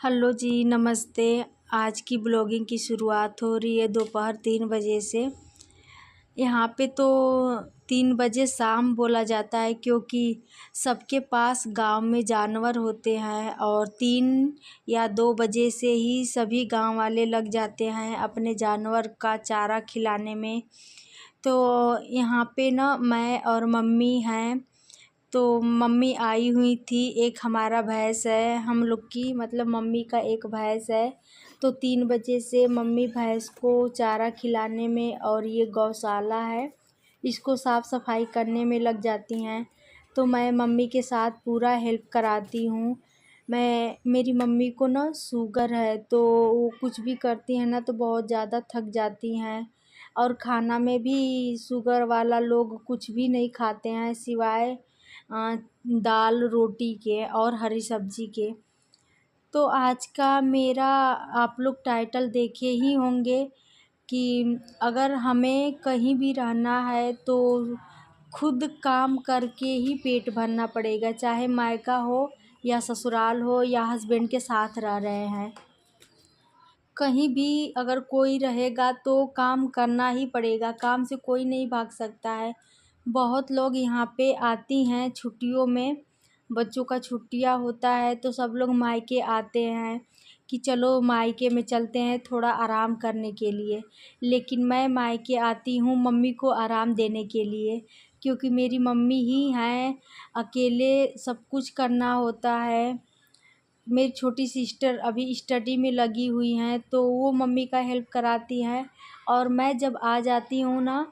Hello जी, नमस्ते। आज की ब्लॉगिंग की शुरुआत हो रही है दोपहर 3 बजे से। यहाँ पे तो 3 बजे शाम बोला जाता है क्योंकि सबके पास गांव में जानवर होते हैं और 3 या 2 बजे से ही सभी गांव वाले लग जाते हैं अपने जानवर का चारा खिलाने में। तो यहाँ पे ना मैं और मम्मी हैं। तो मम्मी आई हुई थी, एक हमारा भैंस है हम लोग की, मतलब मम्मी का एक भैंस है। तो 3 बजे से मम्मी भैंस को चारा खिलाने में और ये गौशाला है इसको साफ़ सफाई करने में लग जाती हैं। तो मैं मम्मी के साथ पूरा हेल्प कराती हूँ। मेरी मम्मी को ना शुगर है, तो वो कुछ भी करती हैं ना तो बहुत ज़्यादा थक जाती हैं। और खाना में भी शुगर वाला लोग कुछ भी नहीं खाते हैं सिवाय दाल रोटी के और हरी सब्जी के। तो आज का मेरा आप लोग टाइटल देखे ही होंगे कि अगर हमें कहीं भी रहना है तो खुद काम करके ही पेट भरना पड़ेगा, चाहे मायका हो या ससुराल हो या हस्बैंड के साथ रह रहे हैं। कहीं भी अगर कोई रहेगा तो काम करना ही पड़ेगा, काम से कोई नहीं भाग सकता है। बहुत लोग यहाँ पे आती हैं छुट्टियों में, बच्चों का छुट्टियाँ होता है तो सब लोग मायके आते हैं कि चलो मायके में चलते हैं थोड़ा आराम करने के लिए। लेकिन मैं मायके आती हूँ मम्मी को आराम देने के लिए, क्योंकि मेरी मम्मी ही हैं, अकेले सब कुछ करना होता है। मेरी छोटी सिस्टर अभी स्टडी में लगी हुई हैं तो वो मम्मी का हेल्प कराती हैं, और मैं जब आ जाती हूँ ना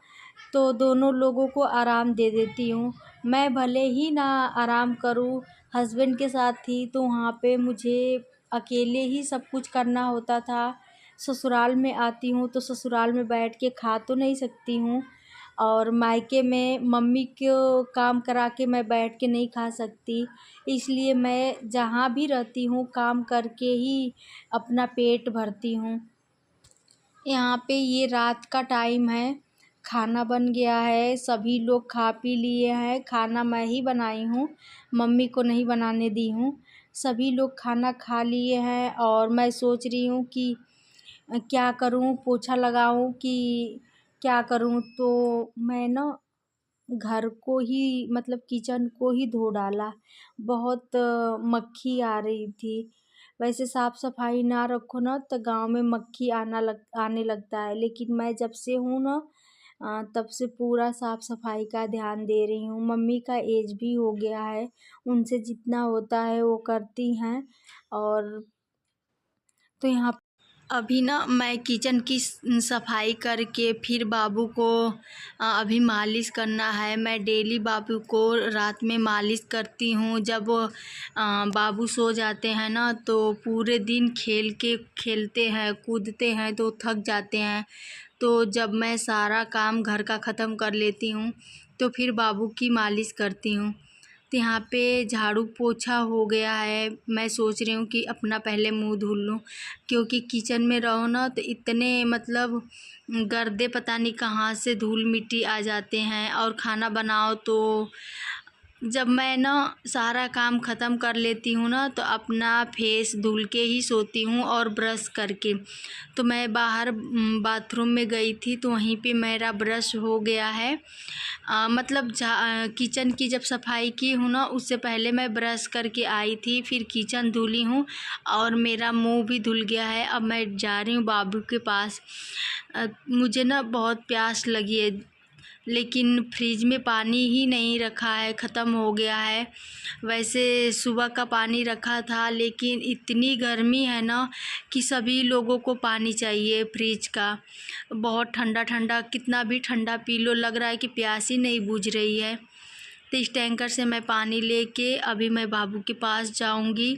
तो दोनों लोगों को आराम दे देती हूँ। मैं भले ही ना आराम करूँ, हस्बैंड के साथ थी तो वहाँ पे मुझे अकेले ही सब कुछ करना होता था। ससुराल में आती हूँ तो ससुराल में बैठ के खा तो नहीं सकती हूँ, और मायके में मम्मी को काम करा के मैं बैठ के नहीं खा सकती। इसलिए मैं जहाँ भी रहती हूँ काम करके ही अपना पेट भरती हूँ। यहाँ पे ये रात का टाइम है, खाना बन गया है, सभी लोग खा पी लिए हैं। खाना मैं ही बनाई हूँ, मम्मी को नहीं बनाने दी हूँ। सभी लोग खाना खा लिए हैं और मैं सोच रही हूँ कि क्या करूँ, पोछा लगाऊँ कि क्या करूँ। तो मैं ना घर को ही, मतलब किचन को ही धो डाला। बहुत मक्खी आ रही थी। वैसे साफ़ सफाई ना रखो ना तो गांव में मक्खी आने लगता है, लेकिन मैं जब से हूँ ना तब से पूरा साफ़ सफाई का ध्यान दे रही हूँ। मम्मी का एज भी हो गया है, उनसे जितना होता है वो करती हैं। और तो यहाँ अभी ना मैं किचन की सफाई करके फिर बाबू को अभी मालिश करना है। मैं डेली बाबू को रात में मालिश करती हूँ। जब बाबू सो जाते हैं ना तो पूरे दिन खेलते हैं कूदते हैं तो थक जाते हैं। तो जब मैं सारा काम घर का ख़त्म कर लेती हूँ तो फिर बाबू की मालिश करती हूँ। तो यहाँ पे झाड़ू पोछा हो गया है। मैं सोच रही हूँ कि अपना पहले मुंह धुल लूँ, क्योंकि किचन में रहो ना तो इतने मतलब गर्दे पता नहीं कहाँ से धूल मिट्टी आ जाते हैं। और खाना बनाओ तो जब मैं ना सारा काम ख़त्म कर लेती हूँ ना तो अपना फेस धुल के ही सोती हूँ और ब्रश करके। तो मैं बाहर बाथरूम में गई थी तो वहीं पे मेरा ब्रश हो गया है। मतलब किचन की जब सफाई की हूँ ना उससे पहले मैं ब्रश करके आई थी, फिर किचन धुली हूँ और मेरा मुंह भी धुल गया है। अब मैं जा रही हूँ बाबू के पास। मुझे ना बहुत प्यास लगी है, लेकिन फ्रिज में पानी ही नहीं रखा है, ख़त्म हो गया है। वैसे सुबह का पानी रखा था, लेकिन इतनी गर्मी है ना कि सभी लोगों को पानी चाहिए फ्रिज का। बहुत ठंडा ठंडा, कितना भी ठंडा पी लो लग रहा है कि प्यास ही नहीं बुझ रही है। तो इस टैंकर से मैं पानी लेके अभी मैं बाबू के पास जाऊंगी।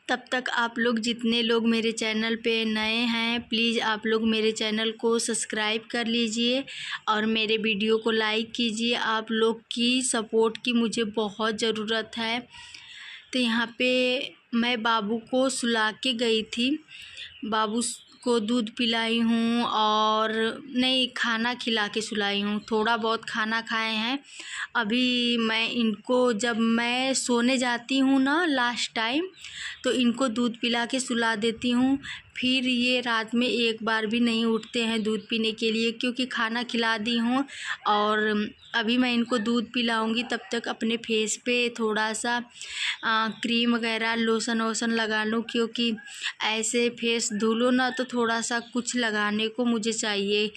तब तक आप लोग जितने लोग मेरे चैनल पे नए हैं प्लीज़ आप लोग मेरे चैनल को सब्सक्राइब कर लीजिए और मेरे वीडियो को लाइक कीजिए। आप लोग की सपोर्ट की मुझे बहुत ज़रूरत है। तो यहाँ पे मैं बाबू को सुला के गई थी। बाबू को दूध पिलाई हूँ और नहीं, खाना खिला के सुलाई हूँ। थोड़ा बहुत खाना खाए हैं। अभी मैं इनको, जब मैं सोने जाती हूँ ना लास्ट टाइम, तो इनको दूध पिला के सुला देती हूँ। फिर ये रात में एक बार भी नहीं उठते हैं दूध पीने के लिए, क्योंकि खाना खिला दी हूँ। और अभी मैं इनको दूध पिलाऊंगी, तब तक अपने फेस पे थोड़ा सा क्रीम वगैरह लोशन वोशन लगा लूँ, क्योंकि ऐसे फेस धुलो ना तो थोड़ा सा कुछ लगाने को मुझे चाहिए,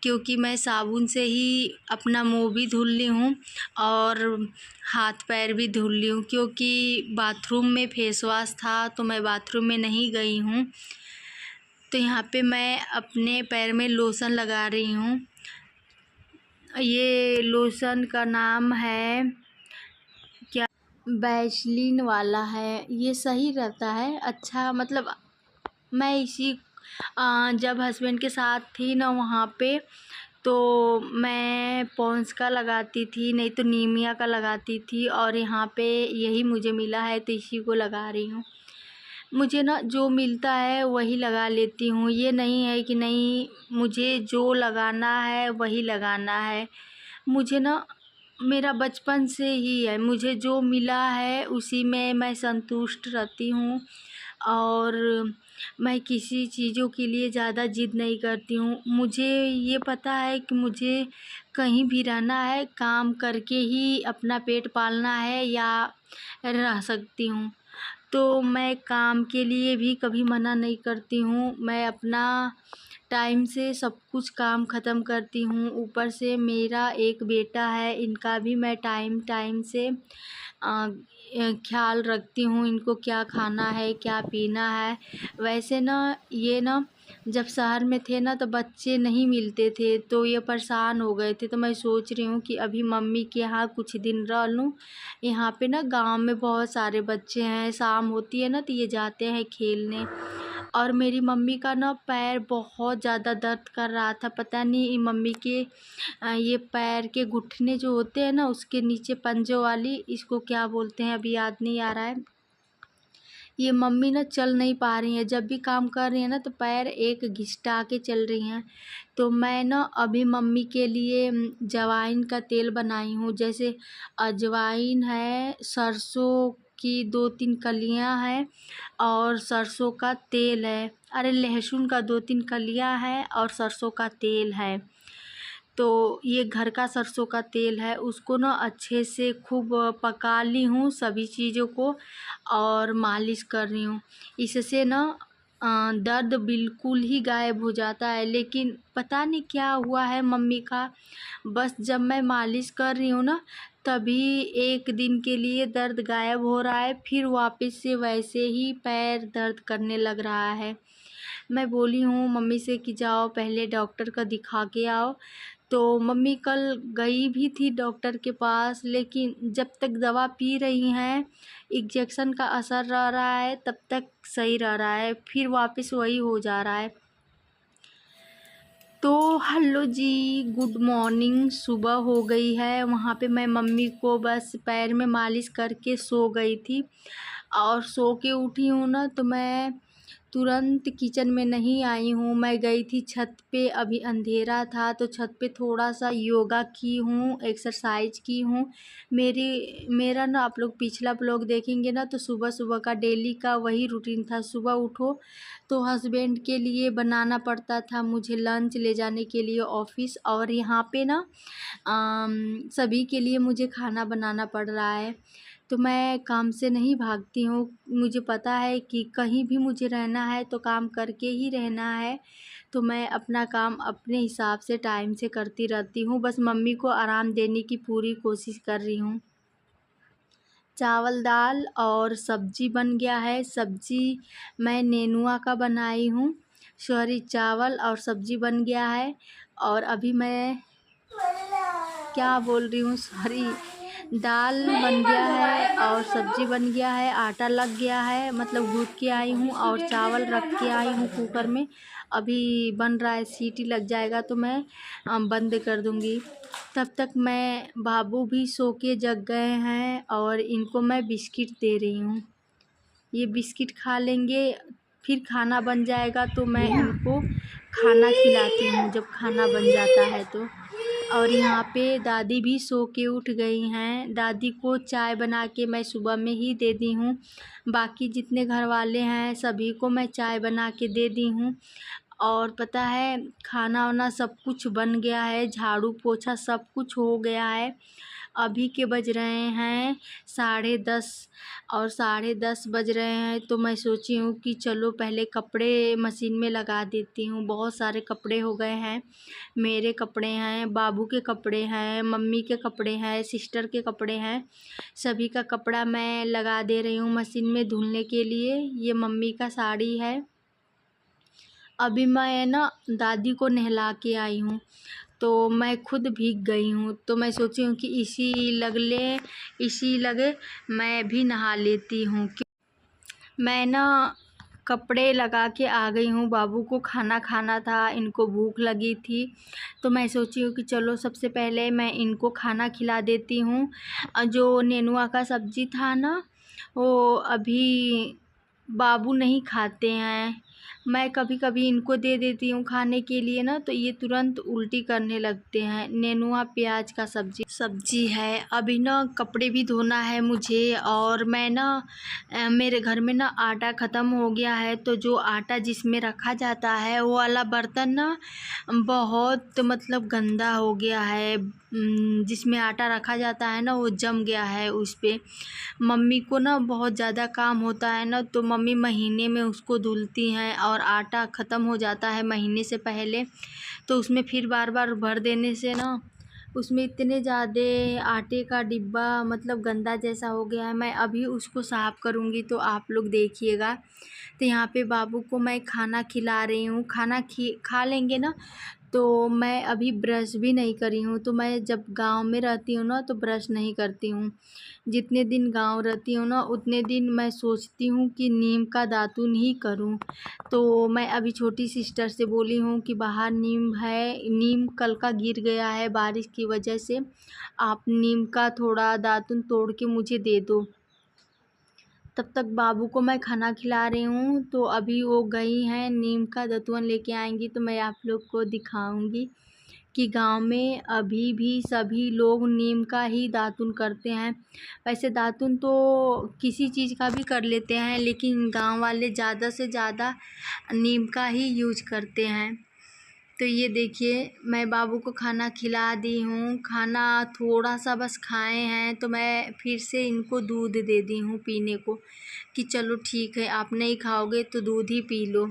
क्योंकि मैं साबुन से ही अपना मुँह भी धुल ली हूँ और हाथ पैर भी धुल ली हूँ, क्योंकि बाथरूम में फेस वॉश था तो मैं बाथरूम में नहीं गई हूँ। तो यहाँ पे मैं अपने पैर में लोशन लगा रही हूँ। ये लोशन का नाम है क्या, वैसलीन वाला है। ये सही रहता है, अच्छा, मतलब मैं इसी जब हस्बैंड के साथ थी ना वहाँ पे, तो मैं पॉन्स का लगाती थी, नहीं तो नीमिया का लगाती थी, और यहाँ पे यही मुझे मिला है तो इसी को लगा रही हूँ। मुझे ना जो मिलता है वही लगा लेती हूँ। ये नहीं है कि नहीं, मुझे जो लगाना है वही लगाना है। मुझे ना, मेरा बचपन से ही है, मुझे जो मिला है उसी में मैं संतुष्ट रहती हूँ। और मैं किसी चीज़ों के लिए ज़्यादा ज़िद नहीं करती हूँ। मुझे ये पता है कि मुझे कहीं भी रहना है, काम करके ही अपना पेट पालना है या रह सकती हूँ। तो मैं काम के लिए भी कभी मना नहीं करती हूँ। मैं अपना टाइम से सब कुछ काम ख़त्म करती हूँ। ऊपर से मेरा एक बेटा है, इनका भी मैं टाइम टाइम से ख्याल रखती हूँ, इनको क्या खाना है क्या पीना है। वैसे ना, ये ना जब शहर में थे ना तो बच्चे नहीं मिलते थे, तो ये परेशान हो गए थे। तो मैं सोच रही हूँ कि अभी मम्मी के यहाँ कुछ दिन रह लूँ। यहाँ पे ना गांव में बहुत सारे बच्चे हैं, शाम होती है ना तो ये जाते हैं खेलने। और मेरी मम्मी का ना पैर बहुत ज़्यादा दर्द कर रहा था, पता नहीं मम्मी के ये पैर के घुटने जो होते हैं ना, उसके नीचे पंजों वाली, इसको क्या बोलते हैं अभी याद नहीं आ रहा है। ये मम्मी ना चल नहीं पा रही हैं, जब भी काम कर रही हैं ना तो पैर एक घिसटा के चल रही हैं। तो मैं ना अभी मम्मी के लिए अजवाइन का तेल बनाई हूँ। जैसे अजवाइन है, सरसों की 2-3 कलियाँ हैं और सरसों का तेल है, अरे लहसुन का 2-3 कलियाँ हैं और सरसों का तेल है। तो ये घर का सरसों का तेल है, उसको ना अच्छे से खूब पका ली हूँ सभी चीज़ों को और मालिश कर रही हूँ। इससे ना दर्द बिल्कुल ही गायब हो जाता है। लेकिन पता नहीं क्या हुआ है मम्मी का, बस जब मैं मालिश कर रही हूँ ना तभी एक दिन के लिए दर्द गायब हो रहा है, फिर वापस से वैसे ही पैर दर्द करने लग रहा है। मैं बोली हूँ मम्मी से कि जाओ पहले डॉक्टर का दिखा के आओ। तो मम्मी कल गई भी थी डॉक्टर के पास, लेकिन जब तक दवा पी रही हैं, इंजेक्शन का असर रह रहा है, तब तक सही रह रहा है, फिर वापस वही हो जा रहा है। तो हेलो जी, गुड मॉर्निंग। सुबह हो गई है। वहाँ पे मैं मम्मी को बस पैर में मालिश करके सो गई थी, और सो के उठी हूँ ना तो मैं तुरंत किचन में नहीं आई हूँ। मैं गई थी छत पे, अभी अंधेरा था तो छत पे थोड़ा सा योगा की हूँ, एक्सरसाइज की हूँ। मेरा ना, आप लोग पिछला ब्लॉग देखेंगे ना तो सुबह सुबह का डेली का वही रूटीन था। सुबह उठो तो हस्बैंड के लिए बनाना पड़ता था, मुझे लंच ले जाने के लिए ऑफ़िस, और यहाँ पे ना सभी के लिए मुझे खाना बनाना पड़ रहा है। तो मैं काम से नहीं भागती हूँ, मुझे पता है कि कहीं भी मुझे रहना है तो काम करके ही रहना है। तो मैं अपना काम अपने हिसाब से टाइम से करती रहती हूँ, बस मम्मी को आराम देने की पूरी कोशिश कर रही हूँ। चावल दाल और सब्जी बन गया है। सब्जी मैं नेनुआ का बनाई हूँ, सॉरी, चावल और सब्जी बन गया है। और अभी मैं क्या बोल रही हूँ, सॉरी, दाल बन गया है और सब्जी बन गया है, आटा लग गया है, मतलब गूँथ के आई हूँ, और चावल रख के आई हूँ कुकर में। अभी बन रहा है, सीटी लग जाएगा तो मैं बंद कर दूँगी। तब तक मैं, बाबू भी सो के जग गए हैं और इनको मैं बिस्किट दे रही हूँ। ये बिस्किट खा लेंगे फिर खाना बन जाएगा तो मैं इनको खाना खिलाती हूँ जब खाना बन जाता है तो। और यहाँ पे दादी भी सो के उठ गई हैं। दादी को चाय बना के मैं सुबह में ही दे दी हूँ। बाकी जितने घर वाले हैं सभी को मैं चाय बना के दे दी हूँ। और पता है खाना वाना सब कुछ बन गया है, झाड़ू पोछा सब कुछ हो गया है। अभी के बज रहे हैं 10:30 और 10:30 बज रहे हैं तो मैं सोची हूँ कि चलो पहले कपड़े मशीन में लगा देती हूँ। बहुत सारे कपड़े हो गए हैं, मेरे कपड़े हैं, बाबू के कपड़े हैं, मम्मी के कपड़े हैं, सिस्टर के कपड़े हैं। सभी का कपड़ा मैं लगा दे रही हूँ मशीन में धुलने के लिए। ये मम्मी का साड़ी है। अभी मैं ना दादी को नहला के आई हूँ तो मैं खुद भीग गई हूँ, तो मैं सोची हूँ कि इसी लगे मैं भी नहा लेती हूँ। मैं ना कपड़े लगा के आ गई हूँ। बाबू को खाना खाना था, इनको भूख लगी थी तो मैं सोची हूँ कि चलो सबसे पहले मैं इनको खाना खिला देती हूँ। जो नेनुआ का सब्ज़ी था ना वो अभी बाबू नहीं खाते हैं। मैं कभी कभी इनको दे देती हूँ खाने के लिए ना तो ये तुरंत उल्टी करने लगते हैं। नेनुआ प्याज का सब्जी है। अभी ना कपड़े भी धोना है मुझे। और मैं ना मेरे घर में ना आटा ख़त्म हो गया है तो जो आटा जिसमें रखा जाता है वो वाला बर्तन ना बहुत मतलब गंदा हो गया है। जिसमें आटा रखा जाता है ना वो जम गया है उस पे। मम्मी को ना बहुत ज़्यादा काम होता है ना तो मम्मी महीने में उसको धुलती हैं और आटा ख़त्म हो जाता है महीने से पहले तो उसमें फिर बार बार भर देने से ना उसमें इतने ज़्यादा आटे का डिब्बा मतलब गंदा जैसा हो गया है। मैं अभी उसको साफ़ करूँगी तो आप लोग देखिएगा। तो यहाँ पे बाबू को मैं खाना खिला रही हूँ। खाना खा लेंगे ना तो मैं अभी ब्रश भी नहीं करी हूँ। तो मैं जब गांव में रहती हूँ ना तो ब्रश नहीं करती हूँ। जितने दिन गांव रहती हूँ ना उतने दिन मैं सोचती हूँ कि नीम का दातुन ही करूँ। तो मैं अभी छोटी सिस्टर से बोली हूँ कि बाहर नीम है, नीम कल का गिर गया है बारिश की वजह से, आप नीम का थोड़ा दातुन तोड़ के मुझे दे दो। तब तक बाबू को मैं खाना खिला रही हूँ तो अभी वो गई हैं नीम का दातुन लेके आएंगी तो मैं आप लोग को दिखाऊंगी कि गांव में अभी भी सभी लोग नीम का ही दातुन करते हैं। वैसे दातुन तो किसी चीज़ का भी कर लेते हैं लेकिन गांव वाले ज़्यादा से ज़्यादा नीम का ही यूज करते हैं। तो ये देखिए मैं बाबू को खाना खिला दी हूँ। खाना थोड़ा सा बस खाए हैं तो मैं फिर से इनको दूध दे दी हूँ पीने को कि चलो ठीक है आप नहीं खाओगे तो दूध ही पी लो।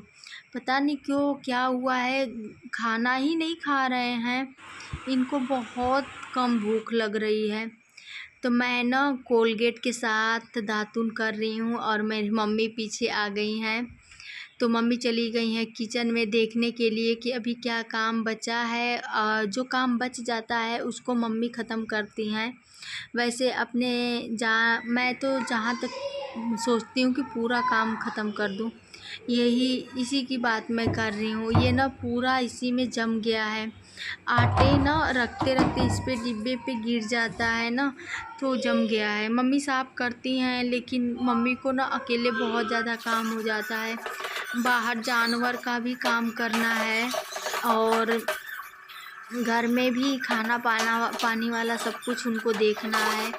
पता नहीं क्यों क्या हुआ है, खाना ही नहीं खा रहे हैं। इनको बहुत कम भूख लग रही है। तो मैं ना कोलगेट के साथ दातुन कर रही हूँ और मेरी मम्मी पीछे आ गई हैं। तो मम्मी चली गई हैं किचन में देखने के लिए कि अभी क्या काम बचा है। जो काम बच जाता है उसको मम्मी ख़त्म करती हैं। वैसे मैं तो जहाँ तक सोचती हूँ कि पूरा काम ख़त्म कर दूँ, इसी की बात मैं कर रही हूँ। ये ना पूरा इसी में जम गया है। आटे ना रखते रखते इस पे डिब्बे पे गिर जाता है ना तो जम गया है। मम्मी साफ़ करती हैं लेकिन मम्मी को ना अकेले बहुत ज़्यादा काम हो जाता है। बाहर जानवर का भी काम करना है और घर में भी खाना पानी वाला सब कुछ उनको देखना है।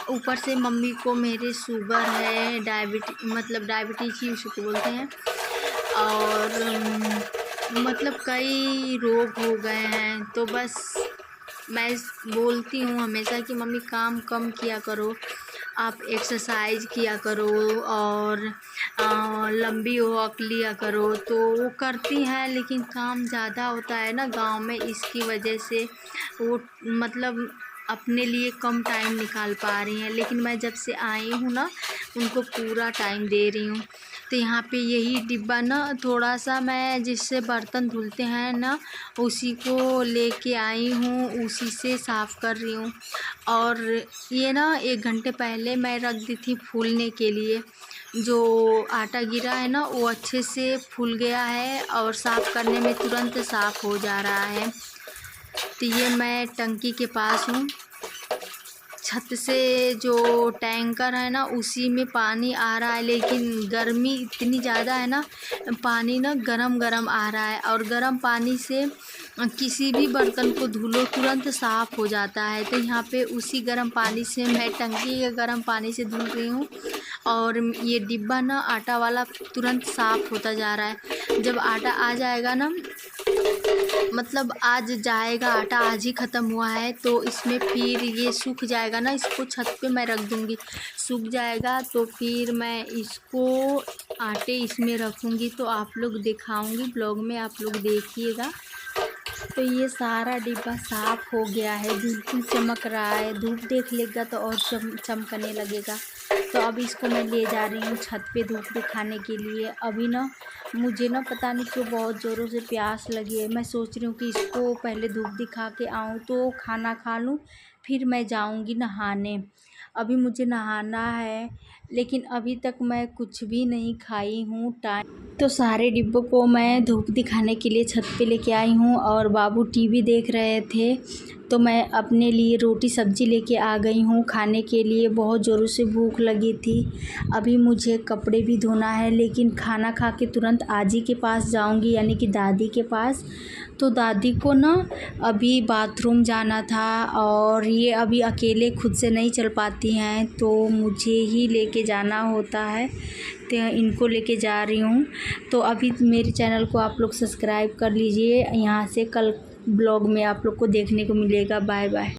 ऊपर से मम्मी को मेरे शुगर है, डायबिटीज़ ही उसको बोलते हैं। और मतलब कई रोग हो गए हैं तो बस मैं बोलती हूँ हमेशा कि मम्मी काम कम किया करो, आप एक्सरसाइज किया करो और लंबी वॉक लिया करो। तो वो करती हैं लेकिन काम ज़्यादा होता है ना गांव में, इसकी वजह से वो मतलब अपने लिए कम टाइम निकाल पा रही हैं। लेकिन मैं जब से आई हूँ ना उनको पूरा टाइम दे रही हूँ। तो यहाँ पे यही डिब्बा ना थोड़ा सा मैं जिससे बर्तन धुलते हैं ना उसी को लेके आई हूँ, उसी से साफ़ कर रही हूँ। और ये ना 1 घंटे पहले मैं रख दी थी फूलने के लिए। जो आटा गिरा है ना वो अच्छे से फूल गया है और साफ़ करने में तुरंत साफ़ हो जा रहा है। तो ये मैं टंकी के पास हूँ, छत से जो टैंकर है ना उसी में पानी आ रहा है, लेकिन गर्मी इतनी ज़्यादा है ना, पानी ना गरम गरम आ रहा है। और गर्म पानी से किसी भी बर्तन को धो लो तुरंत साफ़ हो जाता है। तो यहाँ पे उसी गर्म पानी से मैं टंकी के गर्म पानी से धुल रही हूँ। और ये डिब्बा ना आटा वाला तुरंत साफ़ होता जा रहा है। जब आटा आ जाएगा ना, मतलब आज जाएगा आटा, आज ही ख़त्म हुआ है, तो इसमें फिर ये सूख जाएगा ना, इसको छत पे मैं रख दूँगी। सूख जाएगा तो फिर मैं इसको आटे इसमें रखूँगी, तो आप लोग दिखाऊँगी ब्लॉग में, आप लोग देखिएगा। तो ये सारा डिब्बा साफ़ हो गया है, बिल्कुल चमक रहा है। धूप देख लेगा तो और चमकने लगेगा। तो अब इसको मैं ले जा रही हूँ छत पे धूप दिखाने के लिए। अभी ना मुझे ना पता नहीं क्यों बहुत ज़ोरों से प्यास लगी है। मैं सोच रही हूँ कि इसको पहले धूप दिखा के आऊँ तो खाना खा लूँ, फिर मैं जाऊँगी नहाने। अभी मुझे नहाना है, लेकिन अभी तक मैं कुछ भी नहीं खाई हूँ। तो सारे डिब्बों को मैं धूप दिखाने के लिए छत पे लेके आई हूँ। और बाबू टीवी देख रहे थे, तो मैं अपने लिए रोटी सब्ज़ी लेके आ गई हूँ खाने के लिए। बहुत ज़ोरों से भूख लगी थी। अभी मुझे कपड़े भी धोना है, लेकिन खाना खा के तुरंत आजी के पास जाऊँगी, यानी कि दादी के पास। तो दादी को ना अभी बाथरूम जाना था, और ये अभी अकेले खुद से नहीं चल पाती हैं, तो मुझे ही लेके जाना होता है। तो इनको लेके जा रही हूँ। तो अभी मेरे चैनल को आप लोग सब्सक्राइब कर लीजिए। यहाँ से कल ब्लॉग में आप लोग को देखने को मिलेगा। Bye bye.